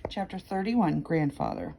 Chapter 31, Grandfather.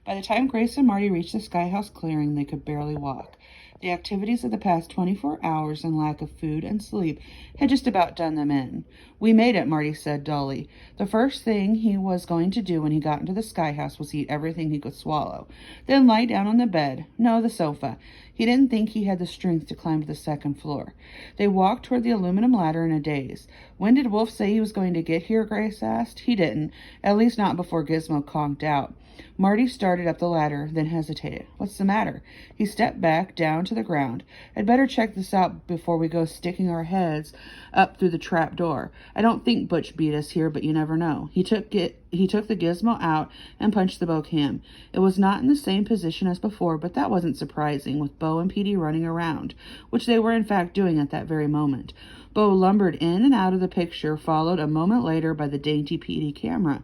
By the time Grace and Marty reached the Sky House clearing, they could barely walk. The activities of the past 24 hours and lack of food and sleep had just about done them in. "We made it," Marty said dully. The first thing he was going to do when he got into the Sky House was eat everything he could swallow, then lie down on the bed. No, the sofa. He didn't think he had the strength to climb to the second floor. They walked toward the aluminum ladder in a daze. "When did Wolf say he was going to get here?" Grace asked. "He didn't, at least not before Gizmo conked out." Marty started up the ladder, then hesitated. "What's the matter?" He stepped back down to the ground. "I'd better check this out before we go sticking our heads up through the trap door. I don't think Butch beat us here, but you never know." He took the gizmo out and punched the Bo-Cam. It was not in the same position as before, but that wasn't surprising, with Bo and Petey running around, which they were in fact doing at that very moment. Bo lumbered in and out of the picture, followed a moment later by the dainty Petey camera.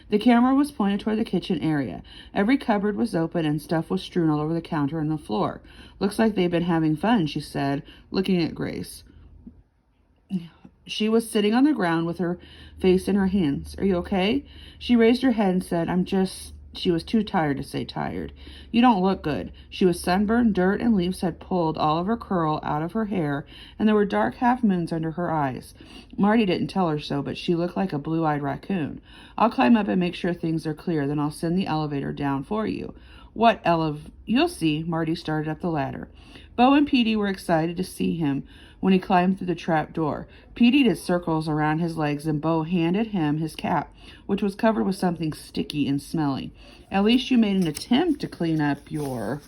The camera was pointed toward the kitchen area. Every cupboard was open and stuff was strewn all over the counter and the floor. "Looks like they've been having fun," she said, looking at Grace. She was sitting on the ground with her face in her hands. "Are you okay?" She raised her head and said, She was too tired to say tired. "You don't look good." She was sunburned. Dirt and leaves had pulled all of her curl out of her hair, and there were dark half-moons under her eyes. Marty didn't tell her so, but she looked like a blue-eyed raccoon. "I'll climb up and make sure things are clear, then I'll send the elevator down for you." "What You'll see." Marty started up the ladder. Bo and Petey were excited to see him when he climbed through the trap door. Petey did circles around his legs, and Bo handed him his cap, which was covered with something sticky and smelly. "At least you made an attempt to clean up your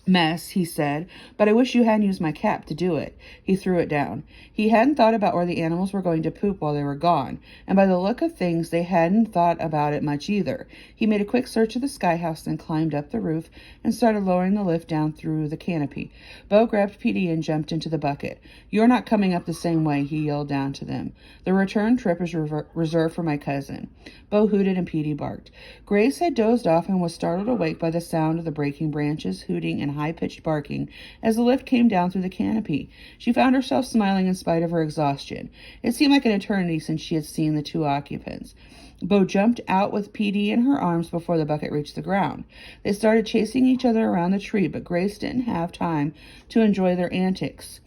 mess," he said, "but I wish you hadn't used my cap to do it." He threw it down. He hadn't thought about where the animals were going to poop while they were gone, and by the look of things, they hadn't thought about it much either. He made a quick search of the Sky House, then climbed up the roof and started lowering the lift down through the canopy. Bo grabbed Petey and jumped into the bucket. "You're not coming up the same way," he yelled down to them. "The return trip is reserved for my cousin." Bo hooted and Petey barked. Grace had dozed off and was startled awake by the sound of the breaking branches, hooting, and high-pitched barking as the lift came down through the canopy. She found herself smiling in spite of her exhaustion. It seemed like an eternity since she had seen the two occupants. Bo jumped out with Petey in her arms before the bucket reached the ground. They started chasing each other around the tree, but Grace didn't have time to enjoy their antics.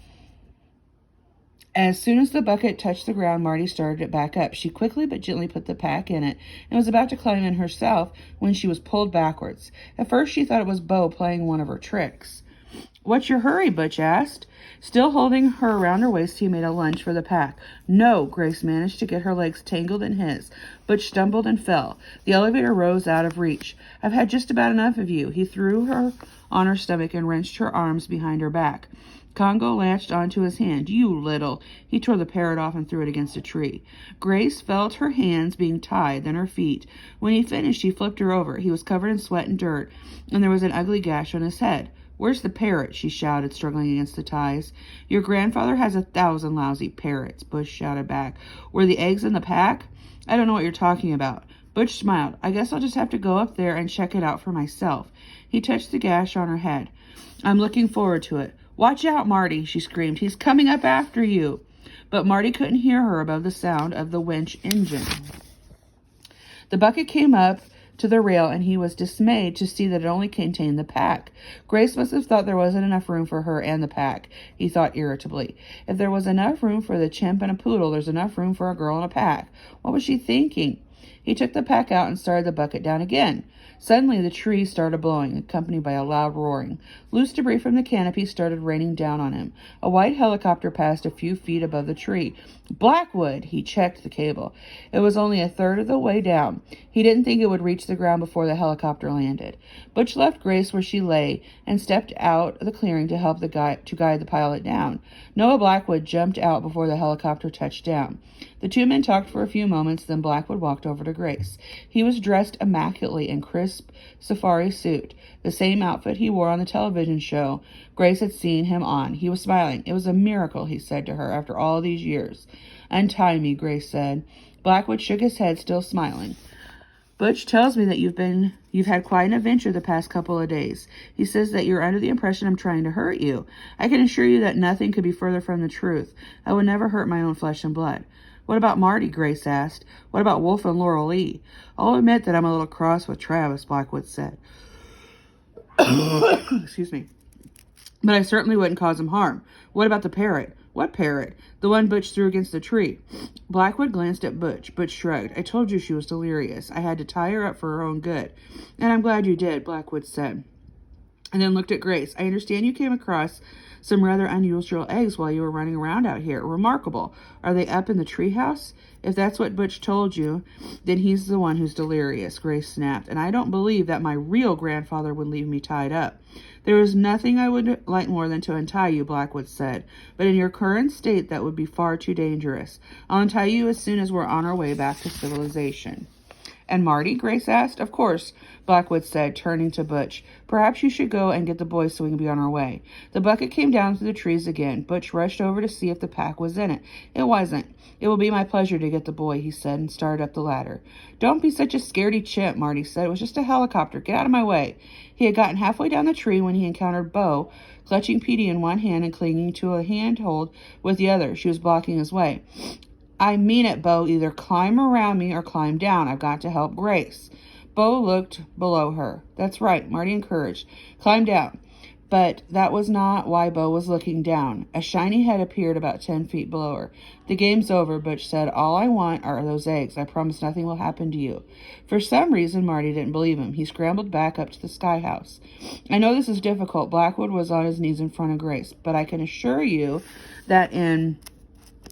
As soon as the bucket touched the ground, Marty started it back up. She quickly but gently put the pack in it and was about to climb in herself when she was pulled backwards. At first, she thought it was Bo playing one of her tricks. "What's your hurry?" Butch asked. Still holding her around her waist, he made a lunge for the pack. "No!" Grace managed to get her legs tangled in his. Butch stumbled and fell. The elevator rose out of reach. "I've had just about enough of you." He threw her on her stomach and wrenched her arms behind her back. Congo latched onto his hand. "You little—" He tore the parrot off and threw it against a tree. Grace felt her hands being tied, then her feet. When he finished, he flipped her over. He was covered in sweat and dirt, and there was an ugly gash on his head. "Where's the parrot?" she shouted, struggling against the ties. "Your grandfather has 1,000 lousy parrots," Butch shouted back. "Were the eggs in the pack?" "I don't know what you're talking about." Butch smiled. "I guess I'll just have to go up there and check it out for myself." He touched the gash on her head. "I'm looking forward to it." "Watch out, Marty," she screamed. "He's coming up after you." But Marty couldn't hear her above the sound of the winch engine. The bucket came up to the rail, and he was dismayed to see that it only contained the pack. Grace must have thought there wasn't enough room for her and the pack, he thought irritably. If there was enough room for the chimp and a poodle, there's enough room for a girl and a pack. What was she thinking? He took the pack out and started the bucket down again. Suddenly, the tree started blowing, accompanied by a loud roaring. Loose debris from the canopy started raining down on him. A white helicopter passed a few feet above the tree. "Blackwood!" He checked the cable. It was only a third of the way down. He didn't think it would reach the ground before the helicopter landed. Butch left Grace where she lay and stepped out the clearing to help guide the pilot down. Noah Blackwood jumped out before the helicopter touched down. The two men talked for a few moments, then Blackwood walked over to Grace. He was dressed immaculately in crisp safari suit, the same outfit he wore on the television show Grace had seen him on. He was smiling. "It was a miracle," he said to her, "after all these years." "Untie me," Grace said. Blackwood shook his head, still smiling. Butch tells me that you've had quite an adventure the past couple of days. He says that you're under the impression I'm trying to hurt you. I can assure you that nothing could be further from the truth. I would never hurt my own flesh and blood. What about Marty? Grace asked. What about Wolf and Laurel Lee? I'll admit that I'm a little cross with Travis, Blackwood said. Excuse me. But I certainly wouldn't cause him harm. What about the parrot? What parrot? The one Butch threw against the tree. Blackwood glanced at Butch. Butch shrugged. I told you she was delirious. I had to tie her up for her own good. And I'm glad you did, Blackwood said. And then looked at Grace. I understand you came across some rather unusual eggs while you were running around out here. Remarkable. Are they up in the treehouse? If that's what Butch told you, then he's the one who's delirious, Grace snapped. And I don't believe that my real grandfather would leave me tied up. There is nothing I would like more than to untie you, Blackwood said. But in your current state, that would be far too dangerous. I'll untie you as soon as we're on our way back to civilization. And Marty? Grace asked. Of course, Blackwood said, turning to Butch. Perhaps you should go and get the boys so we can be on our way. The bucket came down through the trees again. Butch rushed over to see if the pack was in it. It wasn't. It will be my pleasure to get the boy, he said, and started up the ladder. Don't be such a scaredy chimp, Marty said. It was just a helicopter. Get out of my way. He had gotten halfway down the tree when he encountered Bo, clutching Petey in one hand and clinging to a handhold with the other. She was blocking his way. I mean it, Bo. Either climb around me or climb down. I've got to help Grace. Bo looked below her. That's right, Marty encouraged. Climb down. But that was not why Bo was looking down. A shiny head appeared about 10 feet below her. The game's over, Butch said. All I want are those eggs. I promise nothing will happen to you. For some reason, Marty didn't believe him. He scrambled back up to the sky house. I know this is difficult. Blackwood was on his knees in front of Grace. But I can assure you that in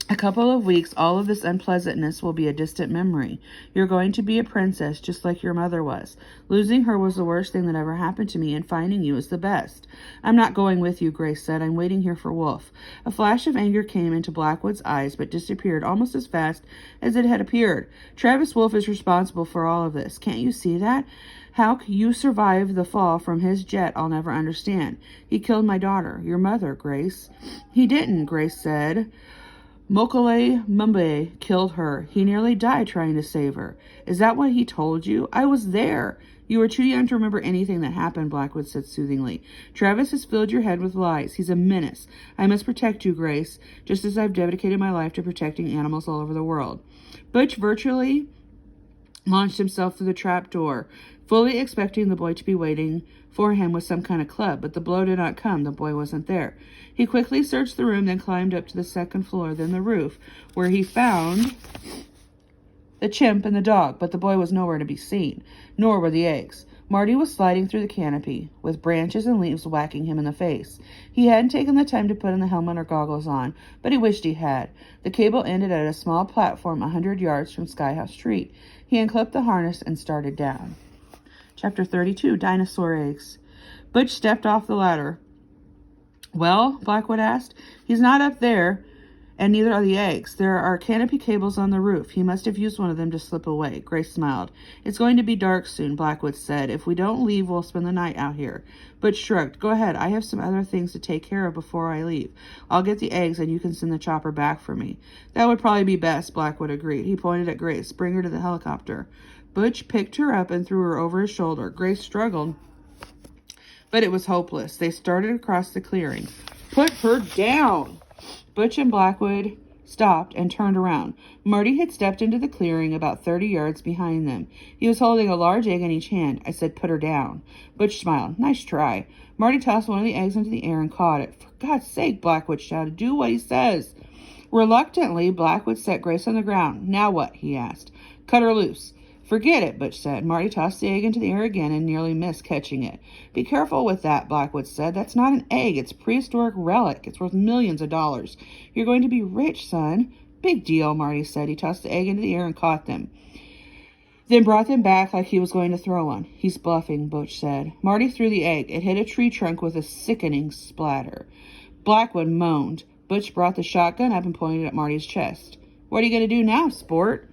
a couple of weeks, all of this unpleasantness will be a distant memory. You're going to be a princess, just like your mother was. Losing her was the worst thing that ever happened to me, and finding you is the best. I'm not going with you, Grace said. I'm waiting here for Wolf. A flash of anger came into Blackwood's eyes, but disappeared almost as fast as it had appeared. Travis Wolf is responsible for all of this. Can't you see that? How you survived the fall from his jet, I'll never understand. He killed my daughter, your mother, Grace. He didn't, Grace said. Mokele Mumbe killed her. He nearly died trying to save her. Is that what he told you? I was there. You were too young to remember anything that happened, Blackwood said soothingly. Travis has filled your head with lies. He's a menace. I must protect you, Grace, just as I've dedicated my life to protecting animals all over the world. Butch virtually launched himself through the trap door, fully expecting the boy to be waiting for him with some kind of club, but the blow did not come. The boy wasn't there. He quickly searched the room, then climbed up to the second floor, then the roof, where he found the chimp and the dog, but the boy was nowhere to be seen, nor were the eggs. Marty was sliding through the canopy, with branches and leaves whacking him in the face. He hadn't taken the time to put in the helmet or goggles on, but he wished he had. The cable ended at a small platform 100 yards from Sky House Street. He unclipped the harness and started down. Chapter 32, Dinosaur Eggs. Butch stepped off the ladder. Well, Blackwood asked. He's not up there, and neither are the eggs. There are canopy cables on the roof. He must have used one of them to slip away. Grace smiled. It's going to be dark soon, Blackwood said. If we don't leave, we'll spend the night out here. Butch shrugged. Go ahead. I have some other things to take care of before I leave. I'll get the eggs, and you can send the chopper back for me. That would probably be best, Blackwood agreed. He pointed at Grace. Bring her to the helicopter. Butch picked her up and threw her over his shoulder. Grace struggled, but it was hopeless. They started across the clearing. Put her down! Butch and Blackwood stopped and turned around. Marty had stepped into the clearing about 30 yards behind them. He was holding a large egg in each hand. I said, put her down. Butch smiled. Nice try. Marty tossed one of the eggs into the air and caught it. For God's sake, Blackwood shouted, do what he says. Reluctantly, Blackwood set Grace on the ground. Now what? He asked. Cut her loose. Forget it, Butch said. Marty tossed the egg into the air again and nearly missed catching it. Be careful with that, Blackwood said. That's not an egg. It's a prehistoric relic. It's worth millions of dollars. You're going to be rich, son. Big deal, Marty said. He tossed the egg into the air and caught them, then brought them back like he was going to throw one. He's bluffing, Butch said. Marty threw the egg. It hit a tree trunk with a sickening splatter. Blackwood moaned. Butch brought the shotgun up and pointed at Marty's chest. What are you going to do now, sport?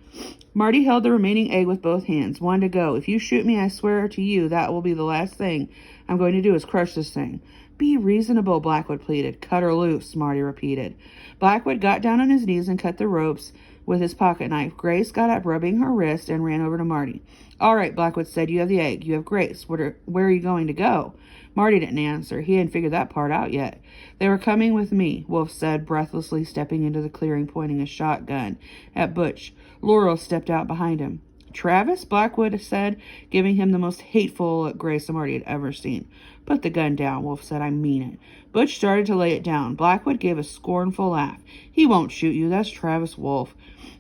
Marty held the remaining egg with both hands. One to go. If you shoot me, I swear to you that will be the last thing I'm going to do is crush this thing. Be reasonable, Blackwood pleaded. Cut her loose, Marty repeated. Blackwood got down on his knees and cut the ropes with his pocket knife. Grace got up, rubbing her wrist, and ran over to Marty. All right, Blackwood said, you have the egg. You have Grace. Where are you going to go? Marty didn't answer. He hadn't figured that part out yet. They were coming with me, Wolf said, breathlessly stepping into the clearing, pointing a shotgun at Butch. Laurel stepped out behind him. Travis, Blackwood said, giving him the most hateful look Grace and Marty had ever seen. Put the gun down, Wolf said. I mean it. Butch started to lay it down. Blackwood gave a scornful laugh. He won't shoot you. That's Travis Wolf.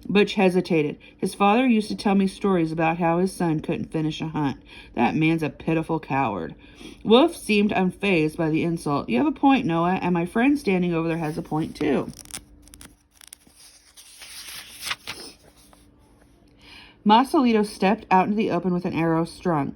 Butch hesitated. His father used to tell me stories about how his son couldn't finish a hunt. That man's a pitiful coward. Wolf seemed unfazed by the insult. You have a point, Noah, and my friend standing over there has a point, too. Masolito stepped out into the open with an arrow strung.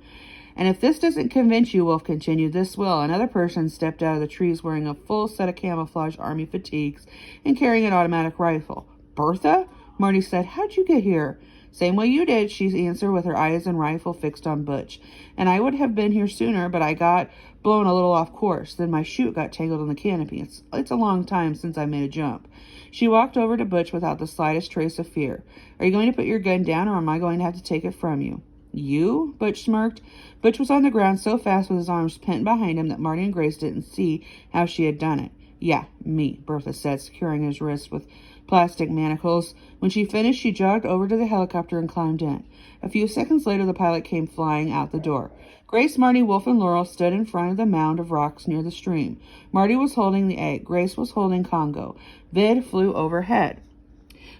And if this doesn't convince you, Wolf continued, this will. Another person stepped out of the trees wearing a full set of camouflage army fatigues and carrying an automatic rifle. Bertha? Marty said, how'd you get here? Same way you did, she answered with her eyes and rifle fixed on Butch. And I would have been here sooner, but I got blown a little off course. Then my chute got tangled in the canopy. It's a long time since I made a jump. She walked over to Butch without the slightest trace of fear. Are you going to put your gun down, or am I going to have to take it from you? You? Butch smirked. Butch was on the ground so fast with his arms pent behind him that Marty and Grace didn't see how she had done it. Yeah, me, Bertha said, securing his wrist with plastic manacles. When she finished, she jogged over to the helicopter and climbed in. A few seconds later, the pilot came flying out the door. Grace, Marty, Wolf, and Laurel stood in front of the mound of rocks near the stream. Marty was holding the egg. Grace was holding Congo. Vid flew overhead.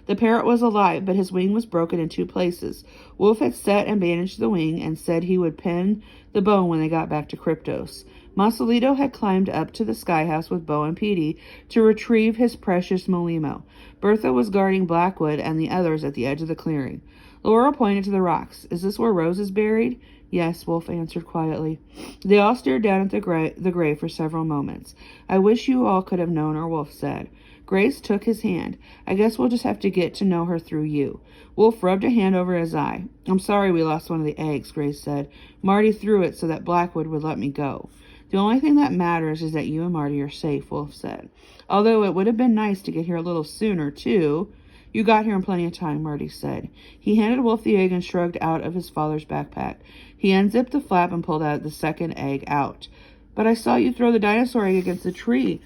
The parrot was alive, but his wing was broken in 2 places. Wolf had set and bandaged the wing and said he would pin the bone when they got back to Kryptos. Masolito had climbed up to the sky house with Bo and Petey to retrieve his precious Molimo. Bertha was guarding Blackwood and the others at the edge of the clearing. Laurel pointed to the rocks. Is this where Rose is buried? Yes, Wolf answered quietly. They all stared down at the grave for several moments. I wish you all could have known her, Wolf said. Grace took his hand. I guess we'll just have to get to know her through you. Wolf rubbed a hand over his eye. I'm sorry we lost one of the eggs, Grace said. Marty threw it so that Blackwood would let me go. The only thing that matters is that you and Marty are safe, Wolf said. Although it would have been nice to get here a little sooner, too. You got here in plenty of time, Marty said. He handed Wolf the egg and shrugged out of his father's backpack. He unzipped the flap and pulled out the second egg out. But I saw you throw the dinosaur egg against the tree.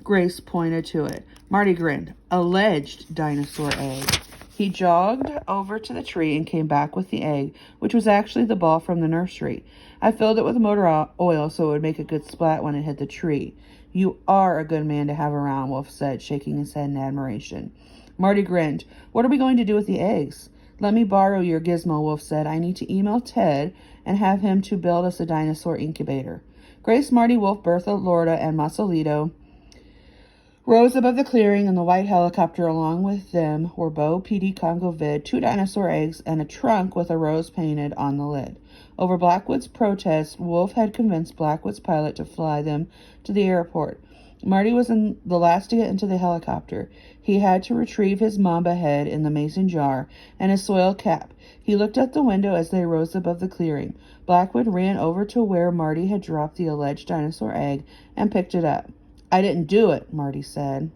Grace pointed to it. Marty grinned. Alleged dinosaur egg. He jogged over to the tree and came back with the egg, which was actually the ball from the nursery. I filled it with motor oil so it would make a good splat when it hit the tree. You are a good man to have around, Wolf said, shaking his head in admiration. Marty grinned. What are we going to do with the eggs? Let me borrow your gizmo, Wolf said. I need to email Ted and have him to build us a dinosaur incubator. Grace, Marty, Wolf, Bertha, Lorda, and Masolito rose above the clearing in the white helicopter. Along with them were Bo, Petey, Congo, Vid, 2 dinosaur eggs, and a trunk with a rose painted on the lid. Over Blackwood's protest, Wolf had convinced Blackwood's pilot to fly them to the airport. Marty was the last to get into the helicopter. He had to retrieve his mamba head in the mason jar and his soiled cap. He looked out the window as they rose above the clearing. Blackwood ran over to where Marty had dropped the alleged dinosaur egg and picked it up. I didn't do it, Marty said.